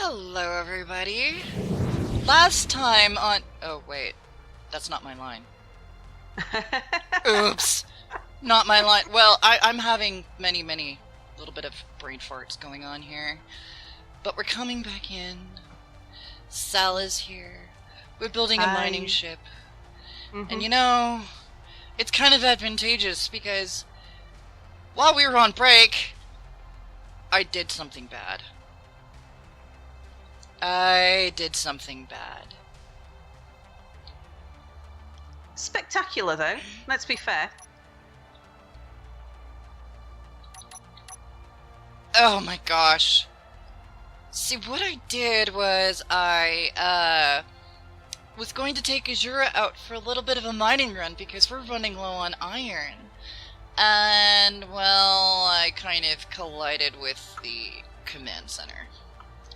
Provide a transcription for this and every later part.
Hello, everybody. Last time on... Oh, wait. That's not my line. Oops. Not my line. Well, I'm having many little bit of brain farts going on here. But we're coming back in. Sal is here. We're building a mining ship. And you know, it's kind of advantageous because while we were on break, I did something bad. Spectacular, though. Let's be fair. Oh my gosh. See, what I did was I was going to take Azura out for a little bit of a mining run because we're running low on iron. And, well, I kind of collided with the command center.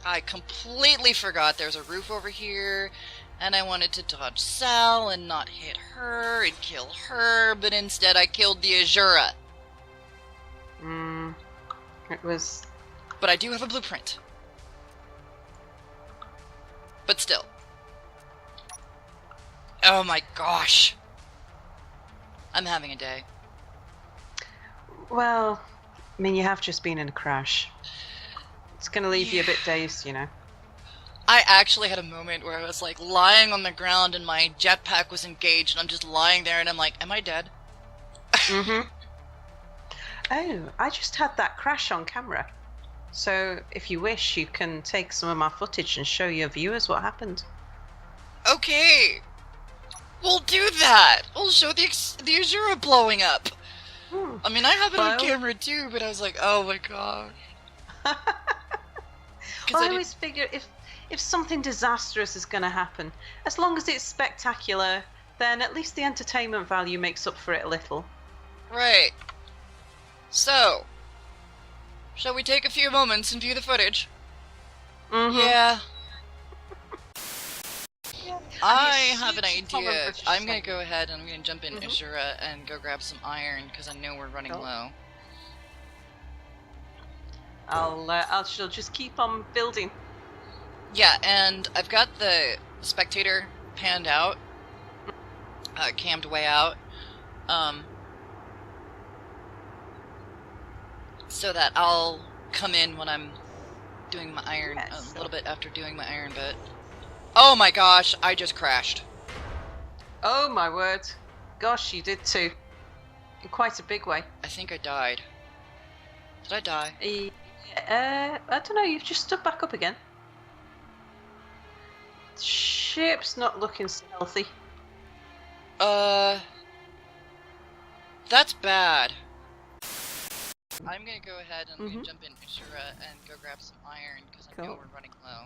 I completely forgot there's a roof over here, and I wanted to dodge Sal and not hit her and kill her, but instead I killed the Azura. It was... But I do have a blueprint. But still. Oh my gosh. I'm having a day. Well, I mean, you have just been in a crash. It's going to leave you a bit dazed, you know. I actually had a moment where I was like lying on the ground and my jetpack was engaged and I'm just lying there and I'm like, am I dead? Oh, I just had that crash on camera. So if you wish, you can take some of my footage and show your viewers what happened. Okay. We'll do that. We'll show the Azura blowing up. I mean, I have it on camera too, but I was like, oh my gosh. Well, I always figure if something disastrous is going to happen, as long as it's spectacular, then at least the entertainment value makes up for it a little. Right. So, shall we take a few moments and view the footage? Yeah. I have an idea. I'm going to go ahead and I'm going to jump in Azura and go grab some iron because I know we're running low. She'll just keep on building. Yeah, and I've got the spectator panned out, cammed way out, so that I'll come in when I'm doing my iron, a little bit after doing my iron bit. Oh my gosh, I just crashed. Oh my word. Gosh, you did too. In quite a big way. I think I died. Did I die? I don't know, you've just stood back up again. Ship's not looking so healthy. That's bad. I'm gonna go ahead and I'm gonna jump in Azura and go grab some iron because I know we're running low.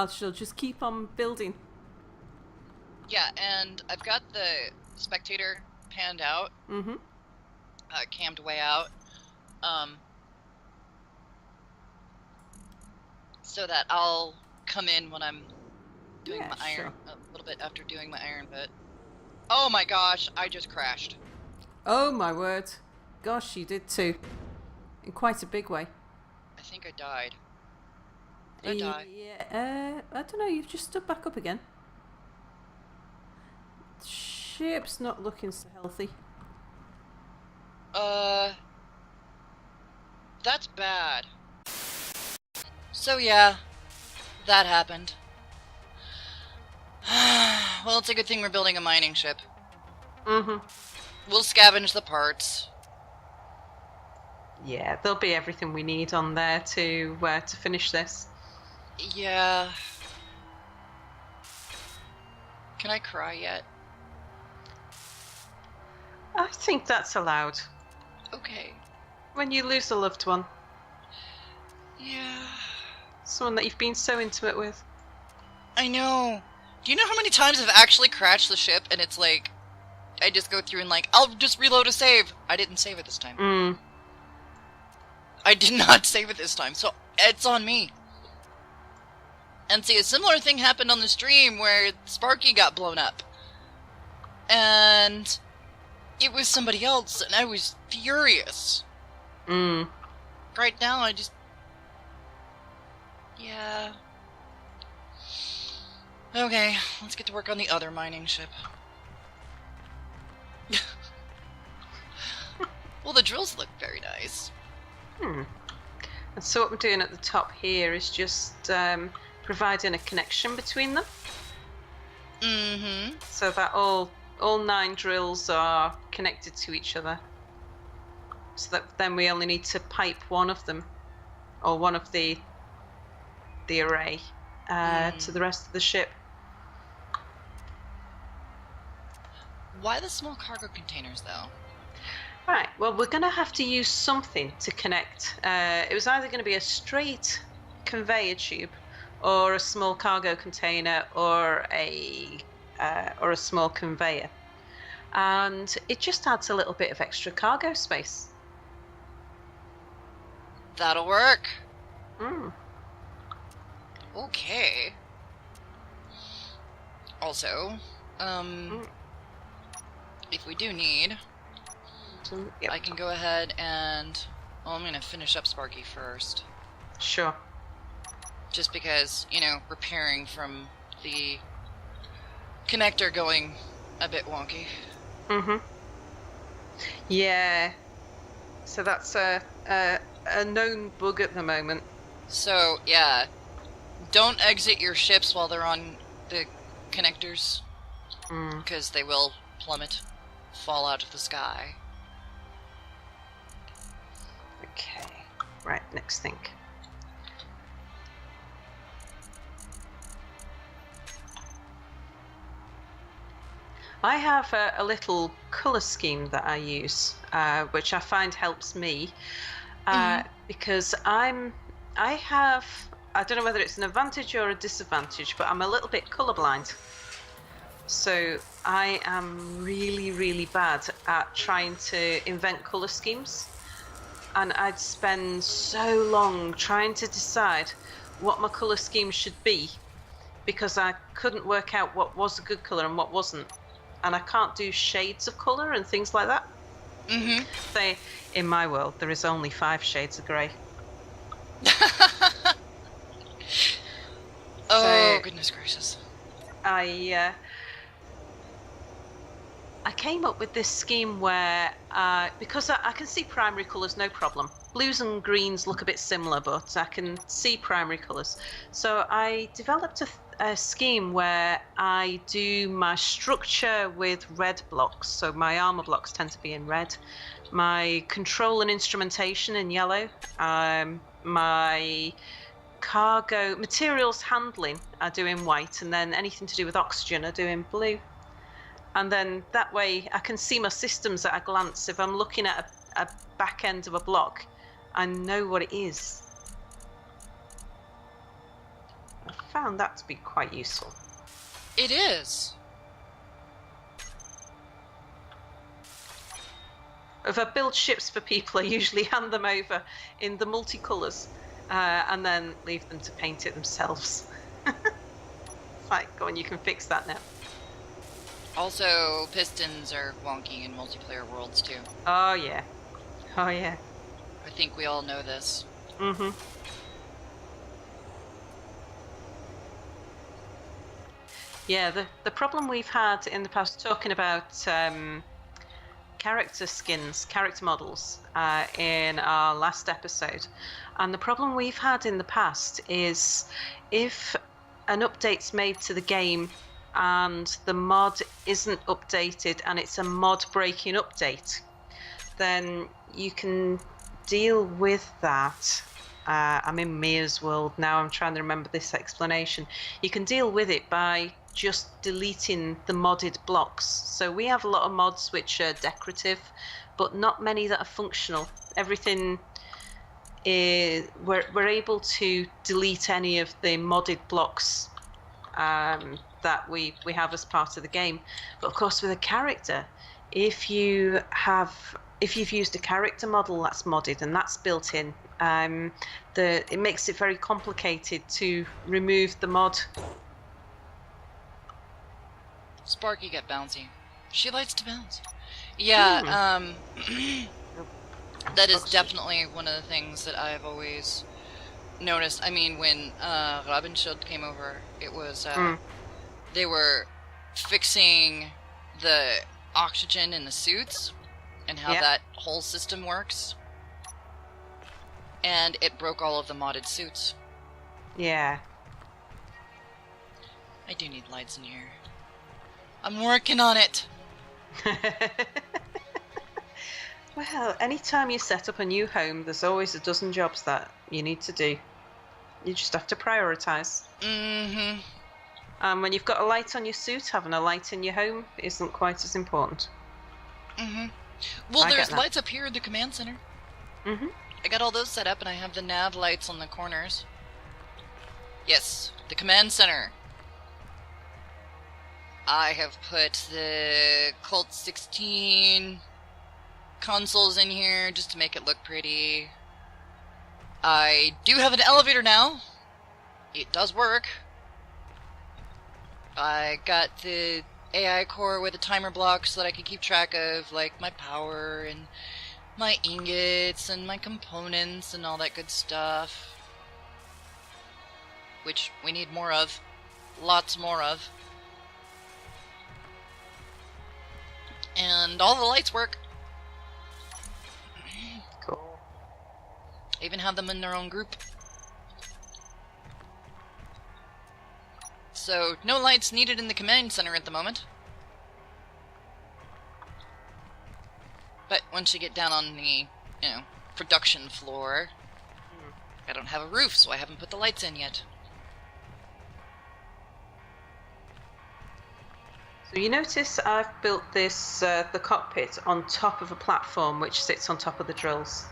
She'll just keep on building. Yeah, and I've got the spectator panned out, cammed way out, so that I'll come in when I'm doing my iron, a little bit after doing my iron bit. Oh my gosh, I just crashed. Oh my word. Gosh, you did too. In quite a big way. I think I died. Did I die? I don't know, you've just stood back up again. Ship's not looking so healthy. That's bad. So yeah, that happened. Well, it's a good thing we're building a mining ship. We'll scavenge the parts. Yeah, there'll be everything we need on there to finish this. Yeah. Can I cry yet? I think that's allowed. Okay. When you lose a loved one. Yeah. Someone that you've been so intimate with. I know. Do you know how many times I've actually crashed the ship and it's like, I just go through and like, I'll just reload a save. I didn't save it this time. I did not save it this time, so it's on me. And see, a similar thing happened on the stream where Sparky got blown up. And it was somebody else, and I was furious. Right now, I just Yeah. Okay, let's get to work on the other mining ship. Well, the drills look very nice. And so what I'm doing at the top here is just providing a connection between them. Mm-hmm. So that all 9 drills are connected to each other. So that then we only need to pipe one of them, or one of the array, to the rest of the ship. Why the small cargo containers, though? Right, well, we're going to have to use something to connect. It was either going to be a straight conveyor tube, or a small cargo container, or a small conveyor. And it just adds a little bit of extra cargo space. That'll work. Mm. Okay. Also, if we do need, Yep. I can go ahead and... Well, I'm going to finish up Sparky first. Sure. Just because, you know, repairing from the connector going a bit wonky. Mm-hmm. Yeah. So that's a known bug at the moment. So, yeah. Don't exit your ships while they're on the connectors. Because they will plummet. Fall out of the sky. Okay. Right, next thing. I have a little colour scheme that I use, which I find helps me, because I don't know whether it's an advantage or a disadvantage, but I'm a little bit colourblind. So I am really, really bad at trying to invent colour schemes. And I'd spend so long trying to decide what my colour scheme should be, because I couldn't work out what was a good colour and what wasn't. And I can't do shades of colour and things like that. Mm-hmm. In my world, there is only 5 shades of grey. Oh, goodness gracious. I came up with this scheme where, because I can see primary colours no problem. Blues and greens look a bit similar, but I can see primary colours. So I developed a scheme where I do my structure with red blocks. So my armour blocks tend to be in red. My control and instrumentation in yellow. My cargo materials handling I do in white, and then anything to do with oxygen I do in blue. And then that way I can see my systems at a glance. If I'm looking at a back end of a block, I know what it is. I found that to be quite useful. It is. If I build ships for people, I usually hand them over in the multicolours, and then leave them to paint it themselves. It's like, go on, you can fix that now. Also, pistons are wonky in multiplayer worlds, too. Oh, yeah. Oh, yeah. I think we all know this. Mm-hmm. Yeah, the problem we've had in the past, talking about character skins, character models, in our last episode, and the problem we've had in the past is if an update's made to the game and the mod isn't updated and it's a mod breaking update, then you can deal with that. I'm in Mia's world now, I'm trying to remember this explanation. You can deal with it by just deleting the modded blocks. So we have a lot of mods which are decorative, but not many that are functional. Everything is, we're able to delete any of the modded blocks that we have as part of the game. But of course with a character, if you've used a character model that's modded and that's built in, it makes it very complicated to remove the mod. Sparky get bouncy. She likes to bounce. Yeah, that is definitely one of the things that I've always noticed, I mean, when Rabenschuld came over, it was they were fixing the oxygen in the suits and how that whole system works, and it broke all of the modded suits. Yeah. I do need lights in here. I'm working on it. Well, anytime you set up a new home, there's always a dozen jobs that you need to do. You just have to prioritise. Mm-hmm. When you've got a light on your suit, having a light in your home isn't quite as important. Mm-hmm. Well, there's lights up here in the command center. Mm-hmm. I got all those set up, and I have the nav lights on the corners. Yes, the command center. I have put the Colt 16 consoles in here just to make it look pretty. I do have an elevator now. It does work. I got the AI core with a timer block so that I can keep track of like my power and my ingots and my components and all that good stuff. Which we need more of. Lots more of. And all the lights work. Cool. I even have them in their own group. So, no lights needed in the command center at the moment. But once you get down on the, production floor, I don't have a roof, so I haven't put the lights in yet. So you notice I've built this, the cockpit on top of a platform which sits on top of the drills.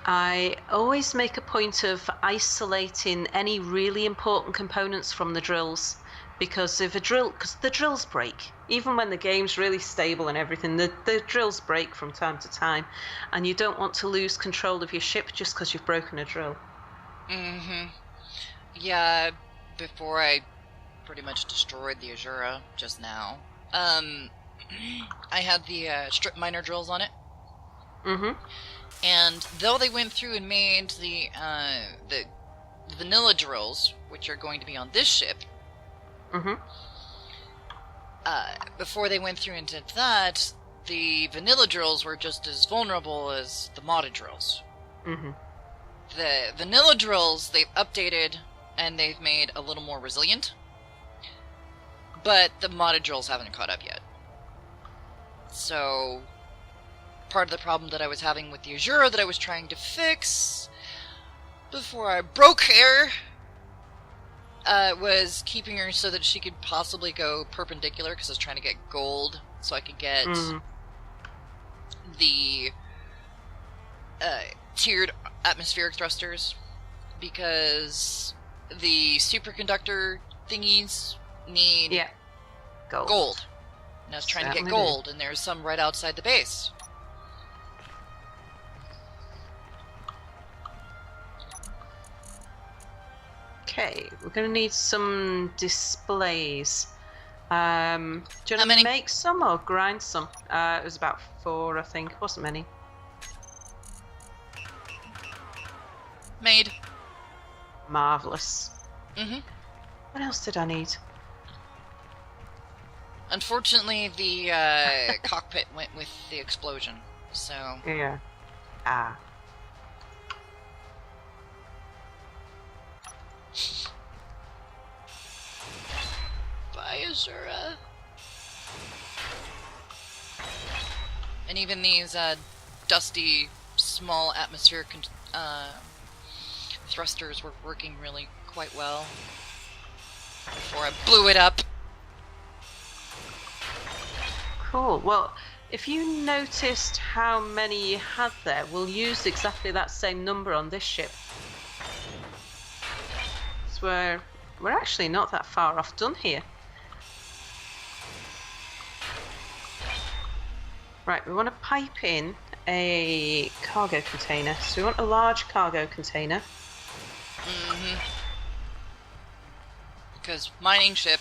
I always make a point of isolating any really important components from the drills, because the drills break. Even when the game's really stable and everything, the drills break from time to time, and you don't want to lose control of your ship just because you've broken a drill. Mm-hmm. Yeah, before I pretty much destroyed the Azura just now, I had the strip miner drills on it. Mm-hmm. And though they went through and made the vanilla drills, which are going to be on this ship, before they went through into that, the vanilla drills were just as vulnerable as the modded drills. Mm-hmm. The vanilla drills, they've updated and they've made a little more resilient, but the modded drills haven't caught up yet. So part of the problem that I was having with the Azura that I was trying to fix before I broke her was keeping her so that she could possibly go perpendicular, because I was trying to get gold so I could get the tiered atmospheric thrusters, because the superconductor thingies need gold. And I was trying to get gold, and there's some right outside the base. Okay, we're going to need some displays. Do you want to make some or grind some? It was about 4, I think. Wasn't many. Made. Marvellous. Mm-hmm. What else did I need? Unfortunately, the cockpit went with the explosion, so... Yeah. Bye, Azura. And even these dusty, small atmospheric thrusters were working really quite well before I blew it up. Cool. Well, if you noticed how many you had there, we'll use exactly that same number on this ship. So we're actually not that far off done here. Right, we want to pipe in a cargo container. So we want a large cargo container. Mm-hmm. Because mining ship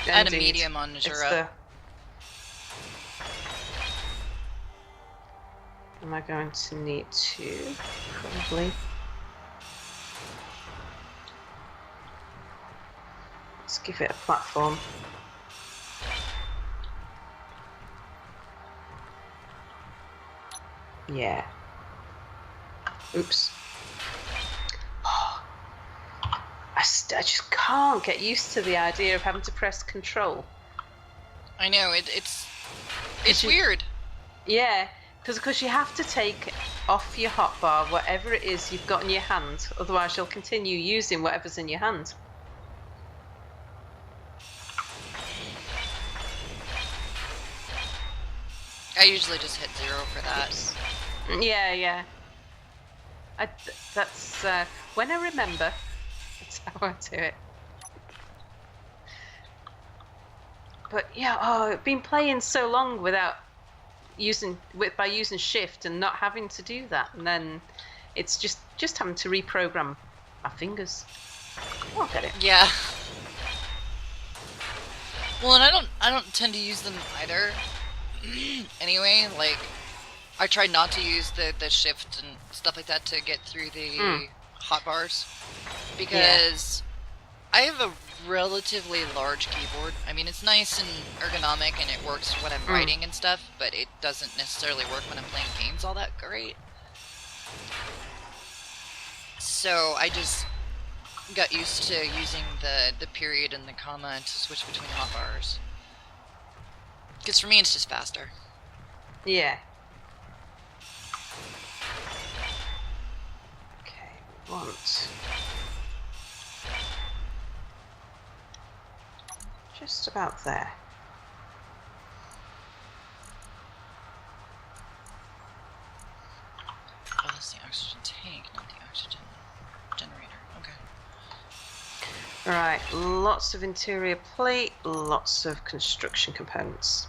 and a medium on Azura. Am I going to need to? Probably. Let's give it a platform. Yeah. Oops. I just can't get used to the idea of having to press control. I know, it's weird. Yeah, because you have to take off your hotbar whatever it is you've got in your hand, otherwise you'll continue using whatever's in your hand. I usually just hit 0 for that. Oops. Yeah. That's when I remember. That's how I do it. But yeah, I've been playing so long without using shift and not having to do that, and then it's just having to reprogram my fingers. I'll get it. Yeah. Well, and I don't tend to use them either. Anyway, like I try not to use the shift and stuff like that to get through the hotbars because I have a relatively large keyboard. I mean, it's nice and ergonomic and it works when I'm writing and stuff, but it doesn't necessarily work when I'm playing games all that great. So I just got used to using the period and the comma to switch between hotbars. Because for me, it's just faster. Yeah. Okay, we want just about there. Oh, that's the oxygen tank, not the oxygen generator. Okay. Right, lots of interior plate, lots of construction components.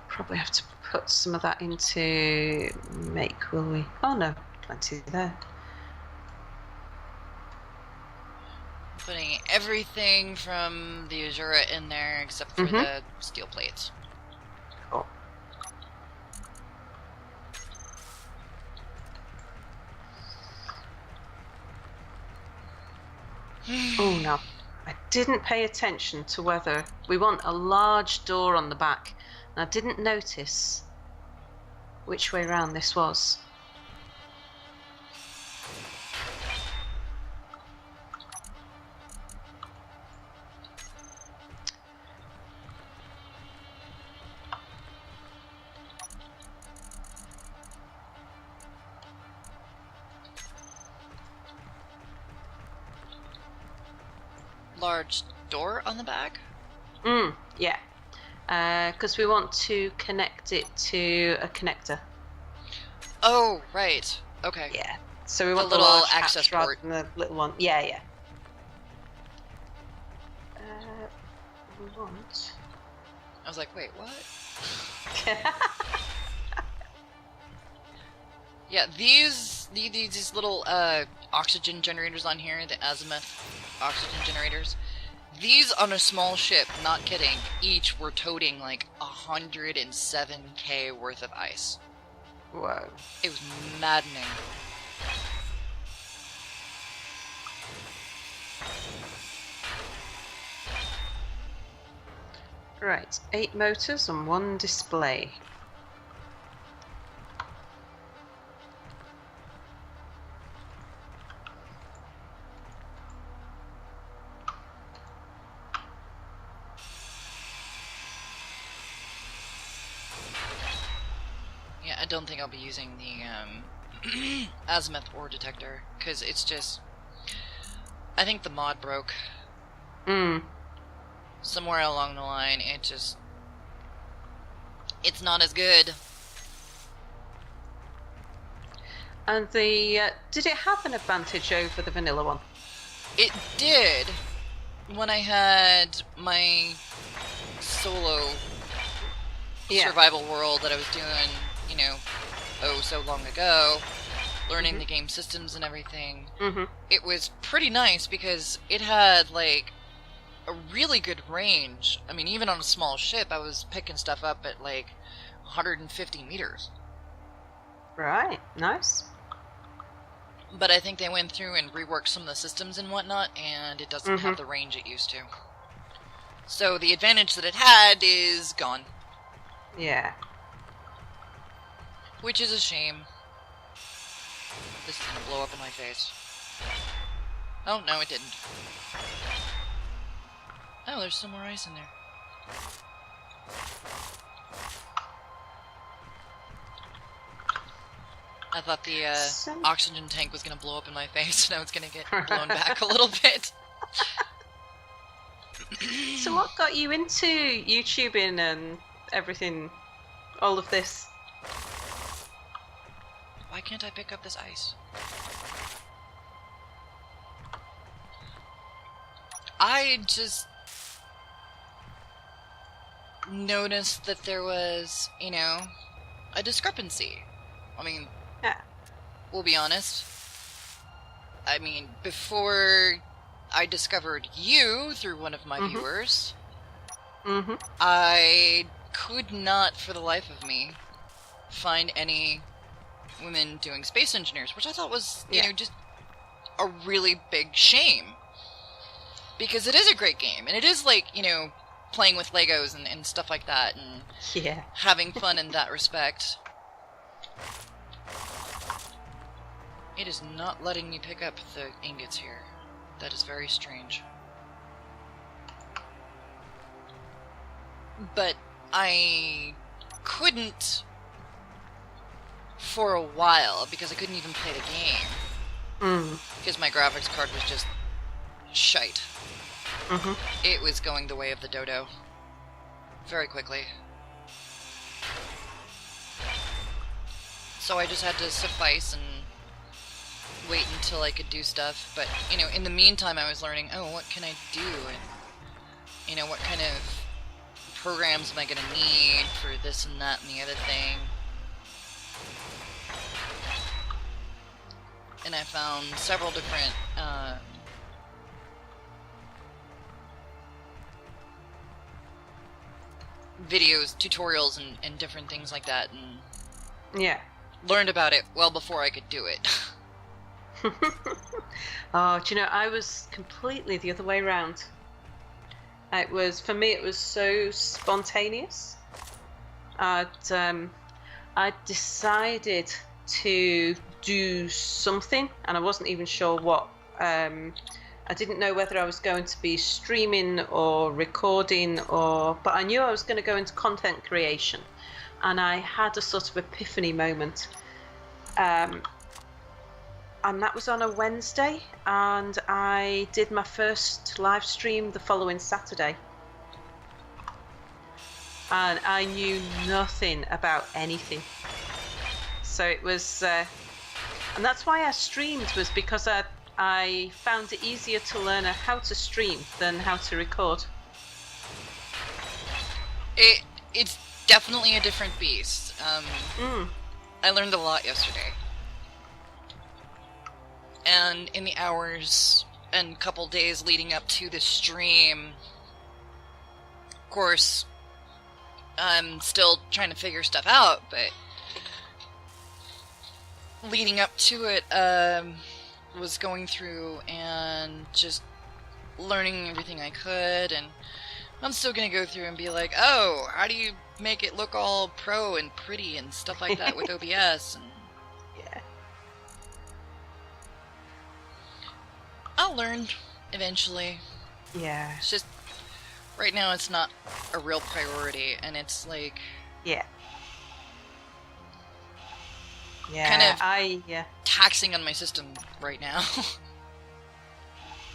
Probably have to put some of that into make, will we? Oh no, plenty there. Putting everything from the Azura in there except for the steel plates. Cool. Oh no, I didn't pay attention to whether we want a large door on the back, and I didn't notice which way round this was. Large door on the back? Yeah. Because we want to connect it to a connector. Oh, right. Okay. Yeah. So we want the little large access hatch port. rather than the little one. Yeah. We want. I was like, wait, what? Yeah, these little oxygen generators on here, the azimuth oxygen generators, these on a small ship, not kidding, each were toting like 107k worth of ice. Whoa. It was maddening. Right, 8 motors and 1 display. Yeah, I don't think I'll be using the azimuth ore detector, because it's just... I think the mod broke. Somewhere along the line, it's not as good. And the did it have an advantage over the vanilla one? It did when I had my solo survival world that I was doing, you know, so long ago, learning the game systems and everything. It was pretty nice because it had like a really good range. I mean, even on a small ship, I was picking stuff up at like 150 meters. Right, nice. But I think they went through and reworked some of the systems and whatnot, and it doesn't have the range it used to. So the advantage that it had is gone. Yeah. Which is a shame. This is gonna blow up in my face. Oh, no, it didn't. Oh, there's some more ice in there. I thought the oxygen tank was gonna blow up in my face, and I was gonna get blown back a little bit. So what got you into YouTubing and everything, all of this? Why can't I pick up this ice? I just noticed that there was, you know, a discrepancy. I mean, yeah. We'll be honest. I mean, before I discovered you through one of my viewers, I could not, for the life of me, find any women doing space engineers, which I thought was, you know, just a really big shame. Because it is a great game, and it is like, you know, playing with Legos and stuff like that, and having fun in that respect. It is not letting me pick up the ingots here. That is very strange. But I couldn't for a while because I couldn't even play the game. Because my graphics card was just shite. It was going the way of the dodo. Very quickly. So I just had to suffice and wait until I could do stuff. But, you know, in the meantime I was learning, oh, what can I do? And, you know, what kind of programs am I going to need for this and that and the other thing? And I found several different videos, tutorials, and different things like that, and learned about it well before I could do it. Oh, do you know, I was completely the other way around. It was, for me, it was so spontaneous. I decided to do something, and I wasn't even sure what. I didn't know whether I was going to be streaming or recording, but I knew I was going to go into content creation, and I had a sort of epiphany moment. And that was on a Wednesday, and I did my first live stream the following Saturday. And I knew nothing about anything. So it was, and that's why I streamed, was because I found it easier to learn how to stream than how to record. It's definitely a different beast. I learned a lot yesterday. And in the hours and couple days leading up to the stream, of course, I'm still trying to figure stuff out, but leading up to it, was going through and just learning everything I could, and I'm still gonna go through and be like, oh, how do you make it look all pro and pretty and stuff like that with OBS, and I'll learn eventually. Yeah. It's just, right now it's not a real priority, and it's like... kind of taxing on my system right now.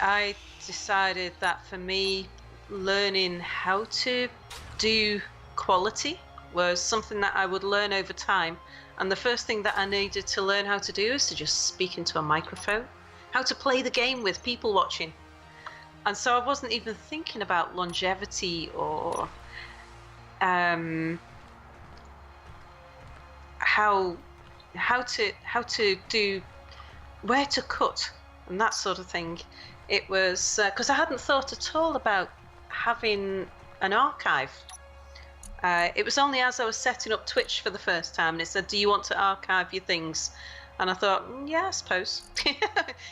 I decided that for me, learning how to do quality was something that I would learn over time. And the first thing that I needed to learn how to do is to just speak into a microphone. How to play the game with people watching. And so I wasn't even thinking about longevity or how to do, where to cut and that sort of thing. It was because I hadn't thought at all about having an archive. It was only as I was setting up Twitch for the first time, and it said, do you want to archive your things? And I thought, yeah, I suppose.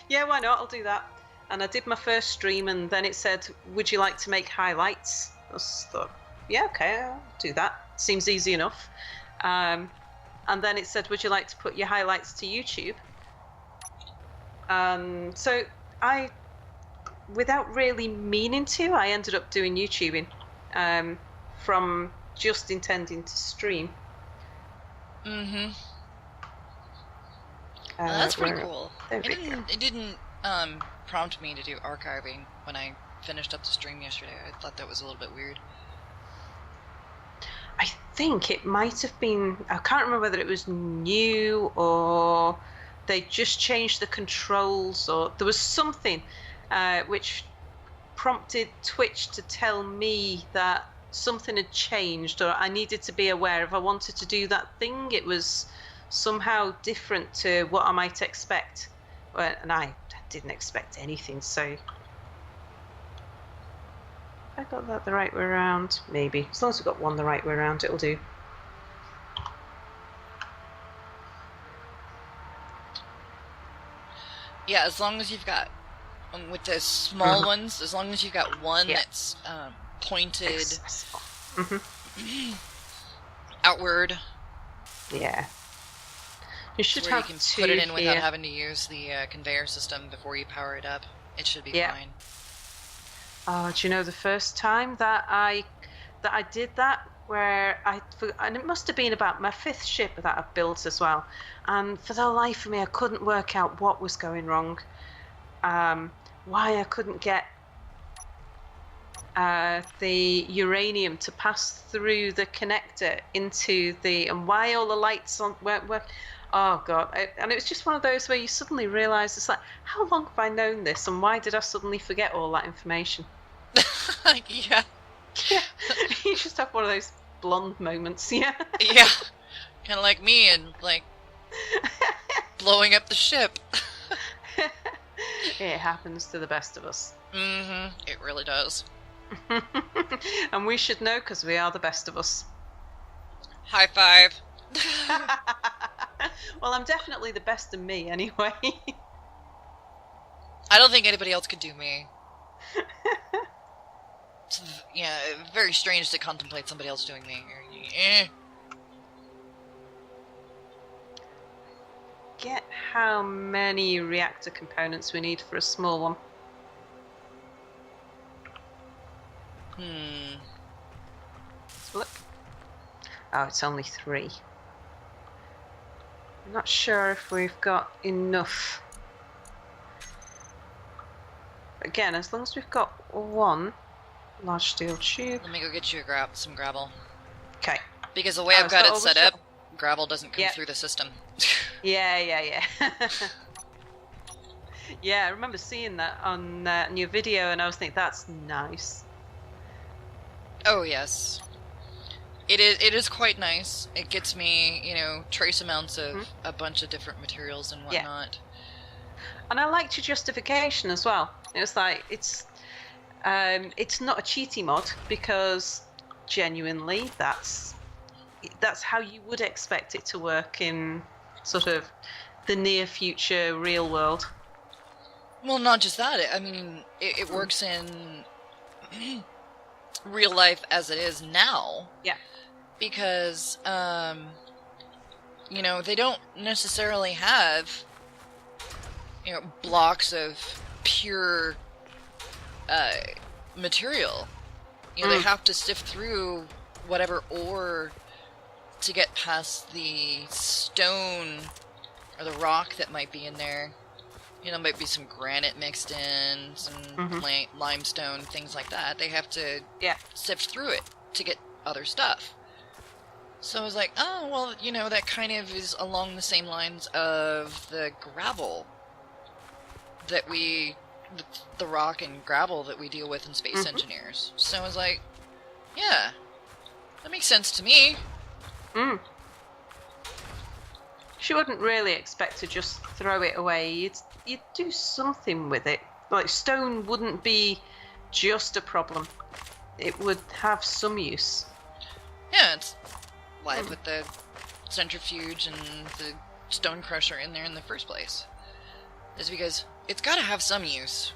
Yeah, why not? I'll do that. And I did my first stream, and then it said, would you like to make highlights? I thought, yeah, okay, I'll do that. Seems easy enough. And then it said, would you like to put your highlights to YouTube? So I, without really meaning to, I ended up doing YouTubing from just intending to stream. Mm-hmm. Well, that's pretty cool. It didn't prompt me to do archiving when I finished up the stream yesterday. I thought that was a little bit weird. I think it might have been, I can't remember whether it was new or they just changed the controls, or there was something which prompted Twitch to tell me that something had changed, or I needed to be aware if I wanted to do that thing, it was somehow different to what I might expect. And I didn't expect anything, so I got that the right way around. Maybe. As long as we've got one the right way around, it'll do. Yeah, as long as you've got, with the small ones, as long as you've got one that's pointed outward. Yeah. You should where have you can put it in without having to use the conveyor system before you power it up. It should be fine. Oh, do you know the first time that I did that, where and it must have been about my 5th ship that I built as well, and for the life of me I couldn't work out what was going wrong, why I couldn't get the uranium to pass through the connector into and why all the lights weren't working. Oh god. And it was just one of those where you suddenly realise, it's like, how long have I known this, and why did I suddenly forget all that information? Yeah. You just have one of those blonde moments. Yeah. Kind of like me and like blowing up the ship. It happens to the best of us. It really does. And we should know, because we are the best of us. High five. Well, I'm definitely the best of me anyway. I don't think anybody else could do me. It's, very strange to contemplate somebody else doing me. Get how many reactor components we need for a small one. Let's look. Oh, it's only 3. I'm not sure if we've got enough. Again, as long as we've got one large steel tube. Let me go get you some gravel. Okay. Because the way I've got it set up, gravel doesn't come through the system. Yeah. Yeah, I remember seeing that on your video, and I was thinking, that's nice. Oh yes, it is quite nice. It gets me, trace amounts of a bunch of different materials and whatnot. And I liked your justification as well. It was like, it's not a cheaty mod, because genuinely that's how you would expect it to work in sort of the near future real world. Well, not just that. I mean, it works in real life as it is now. Yeah. Because, they don't necessarily have, blocks of pure material. They have to sift through whatever ore to get past the stone or the rock that might be in there. Might be some granite mixed in, some limestone, things like that. They have to sift through it to get other stuff. So I was like, oh, well, that kind of is along the same lines of the gravel that the rock and gravel that we deal with in Space Engineers. So I was like, yeah, that makes sense to me. She wouldn't really expect to just throw it away. You'd do something with it. Like, stone wouldn't be just a problem. It would have some use. Yeah, it's live with the centrifuge and the stone crusher in there in the first place. Is because it's got to have some use.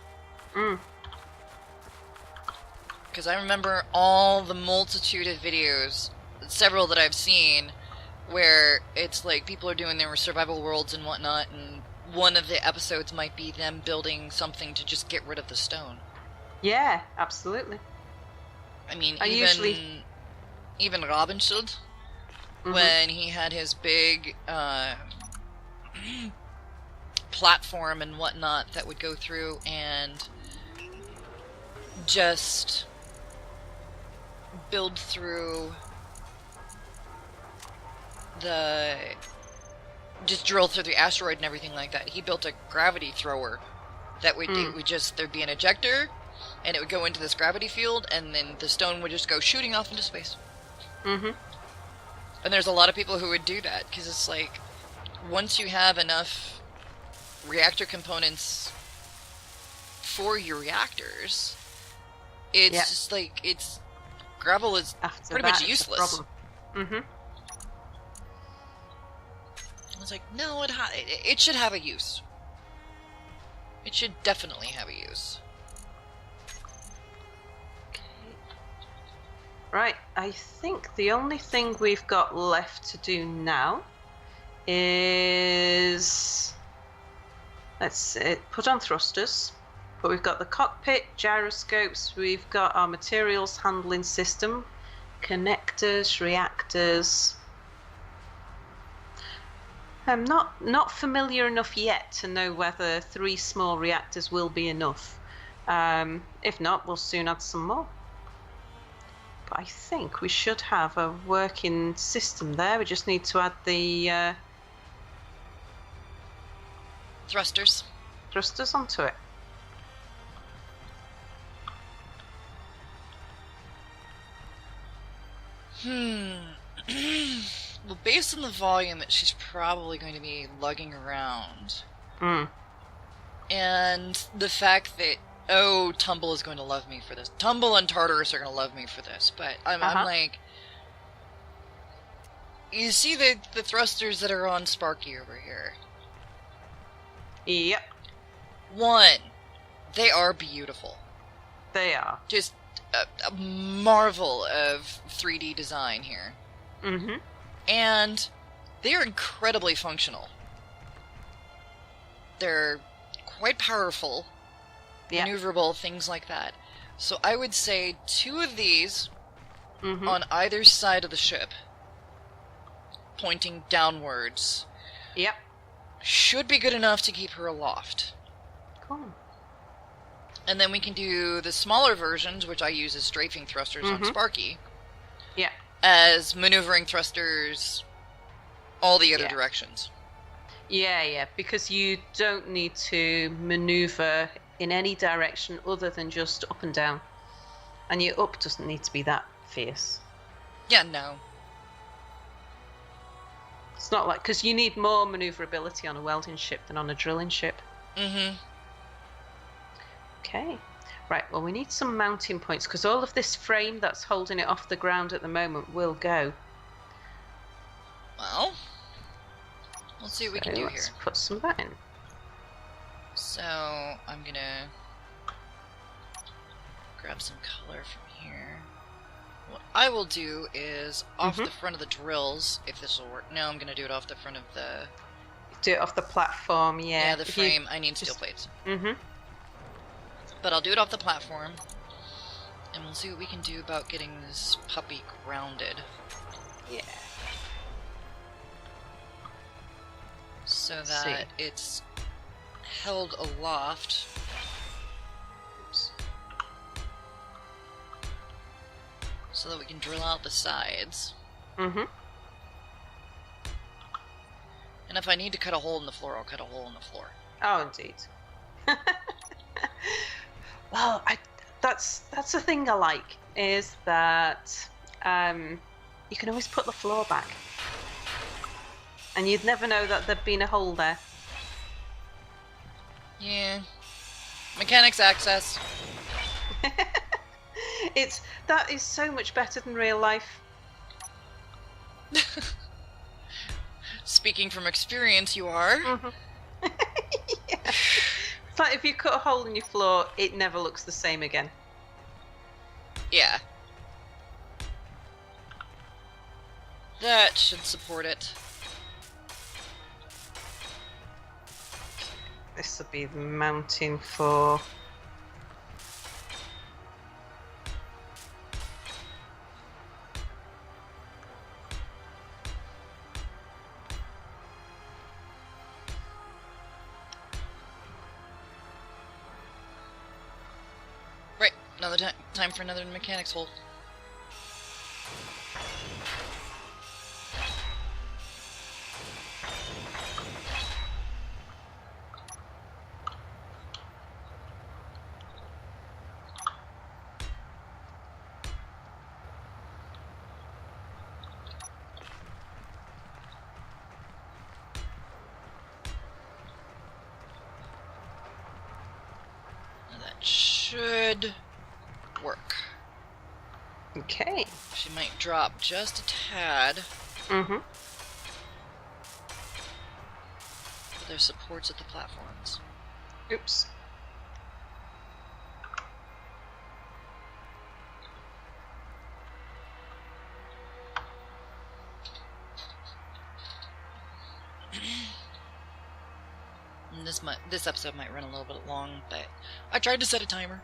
Because I remember all the multitude of videos, several that I've seen, where it's like people are doing their survival worlds and whatnot, and one of the episodes might be them building something to just get rid of the stone. Yeah, absolutely. I mean, usually... even Robinson, when he had his big platform and whatnot that would go through and just build through just drill through the asteroid and everything like that. He built a gravity thrower that would there'd be an ejector, and it would go into this gravity field, and then the stone would just go shooting off into space. And there's a lot of people who would do that, because it's like, once you have enough reactor components for your reactors, it's just like, gravel is pretty much useless. It's like, no, it should have a use. It should definitely have a use. Right, I think the only thing we've got left to do now is, let's put on thrusters. But we've got the cockpit, gyroscopes, we've got our materials handling system, connectors, reactors. I'm not familiar enough yet to know whether 3 small reactors will be enough. If not, we'll soon add some more. But I think we should have a working system there. We just need to add the thrusters onto it. Well, based on the volume that she's probably going to be lugging around, and the fact that, Tumble is going to love me for this. Tumble and Tartarus are going to love me for this, but I'm like, you see the thrusters that are on Sparky over here? Yep. 1, they are beautiful. They are. Just a marvel of 3D design here. And they're incredibly functional. They're quite powerful, maneuverable, things like that. So I would say 2 of these on either side of the ship, pointing downwards, should be good enough to keep her aloft. Cool. And then we can do the smaller versions, which I use as strafing thrusters on Sparky. As maneuvering thrusters all the other directions. Yeah, because you don't need to maneuver in any direction other than just up and down. And your up doesn't need to be that fierce. Yeah, no. It's not like, because you need more maneuverability on a welding ship than on a drilling ship. Okay. Right, well, we need some mounting points, because all of this frame that's holding it off the ground at the moment will go. Well, let's see what we can do here. Let's put some of that in. So, I'm gonna grab some color from here. What I will do is, off the front of the drills, if this will work. No, I'm gonna do it off the front of the... Do it off the platform, Yeah, the frame. I need steel plates. But I'll do it off the platform, and we'll see what we can do about getting this puppy grounded. Yeah. So that it's held aloft. Oops. So that we can drill out the sides. And if I need to cut a hole in the floor, I'll cut a hole in the floor. Oh, indeed. Well, that's the thing I like, is that you can always put the floor back. And you'd never know that there'd been a hole there. Yeah. Mechanics access. That is so much better than real life. speaking from experience, you are. Mm-hmm. Yeah. It's like if you cut a hole in your floor, it never looks the same again. Yeah. That should support it. This will be the mountain for... Right, another time for another mechanics hole. Should work. Okay. She might drop just a tad. Mm-hmm. But there's supports at the platforms. Oops. And this episode might run a little bit long, but I tried to set a timer.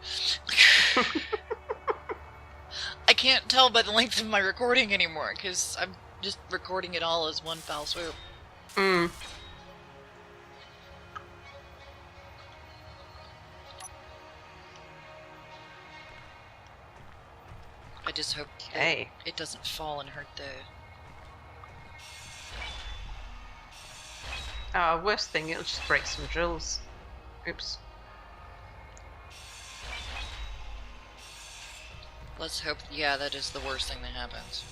I can't tell by the length of my recording anymore, because I'm just recording it all as one foul swoop. Mm. I just hope Okay. it doesn't fall and hurt the... Worst thing, it'll just break some drills. Oops. Let's hope, yeah, that is the worst thing that happens.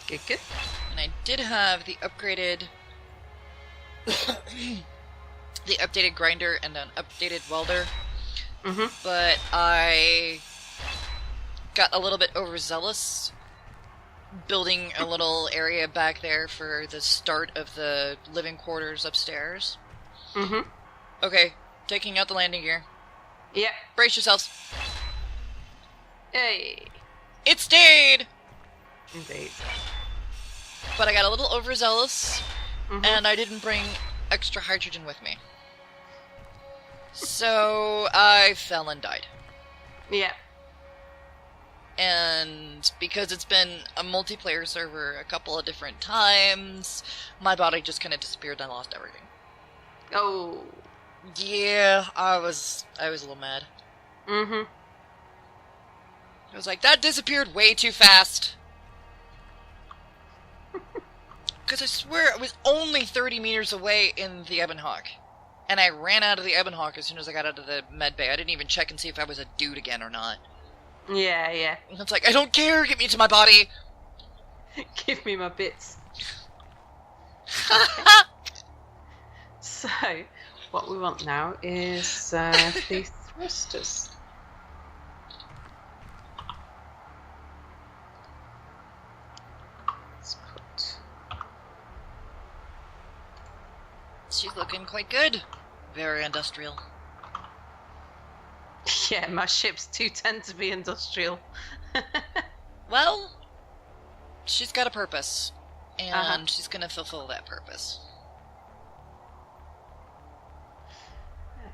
Good, good. And I did have the upgraded... the updated grinder and an updated welder. Mm-hmm. But I got a little bit overzealous building a little area back there for the start of the living quarters upstairs. Mm-hmm. Okay, taking out the landing gear. Yep. Brace yourselves. Hey. It stayed! Indeed. But I got a little overzealous, Mm-hmm. and I didn't bring extra hydrogen with me. So I fell and died. Yeah. And because it's been a multiplayer server a couple of different times, my body just kind of disappeared and I lost everything. Oh. Yeah, I was a little mad. Mm-hmm. I was like, that disappeared way too fast. Because I swear it was only 30 meters away in the Ebon Hawk. And I ran out of the Ebon Hawk as soon as I got out of the med bay. I didn't even check and see if I was a dude again or not. Yeah, yeah. And it's like, I don't care, get me to my body! Give me my bits. So, what we want now is the thrusters. Let's put... She's looking quite good. Very industrial. Yeah, my ships do tend to be industrial. Well, she's got a purpose. And Uh-huh. she's gonna fulfill that purpose.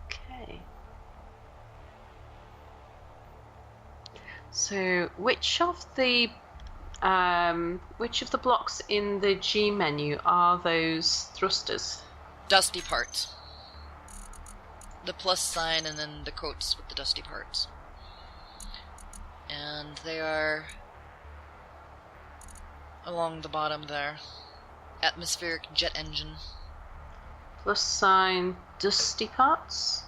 Okay. So, which of the blocks in the G menu are those thrusters? Dusty parts. The plus sign and then the quotes with the dusty parts. And they are along the bottom there. atmospheric jet engine. Plus sign dusty parts.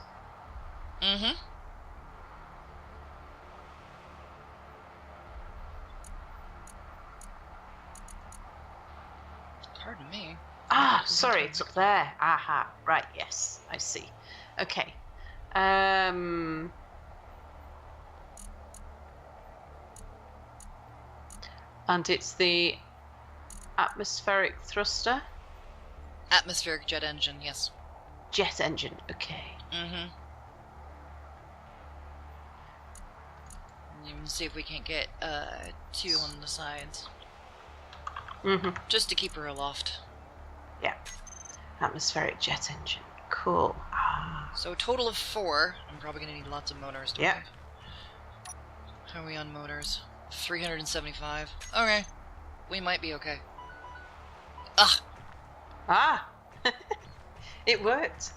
Mm-hmm. Pardon me. Ah, sorry, it's up there. Aha, right, yes, I see. Okay. And it's the atmospheric thruster? Atmospheric jet engine, yes. Jet engine, okay. Mm-hmm. You can see if we can't get 2 on the sides. Mm-hmm. Just to keep her aloft. Yeah. Atmospheric jet engine. Cool. So a total of 4. I'm probably going to need lots of motors to Yeah. move. How are we on motors? 375. Okay. We might be okay. Ugh! Ah! It worked.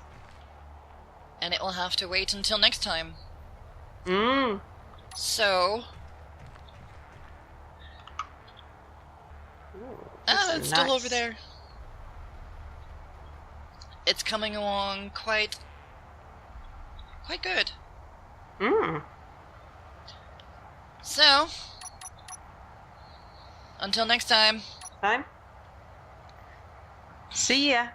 And it will have to wait until next time. Mm. So... Ooh, it's still over there. It's coming along quite good. Mm. So, until next time. Time. See ya.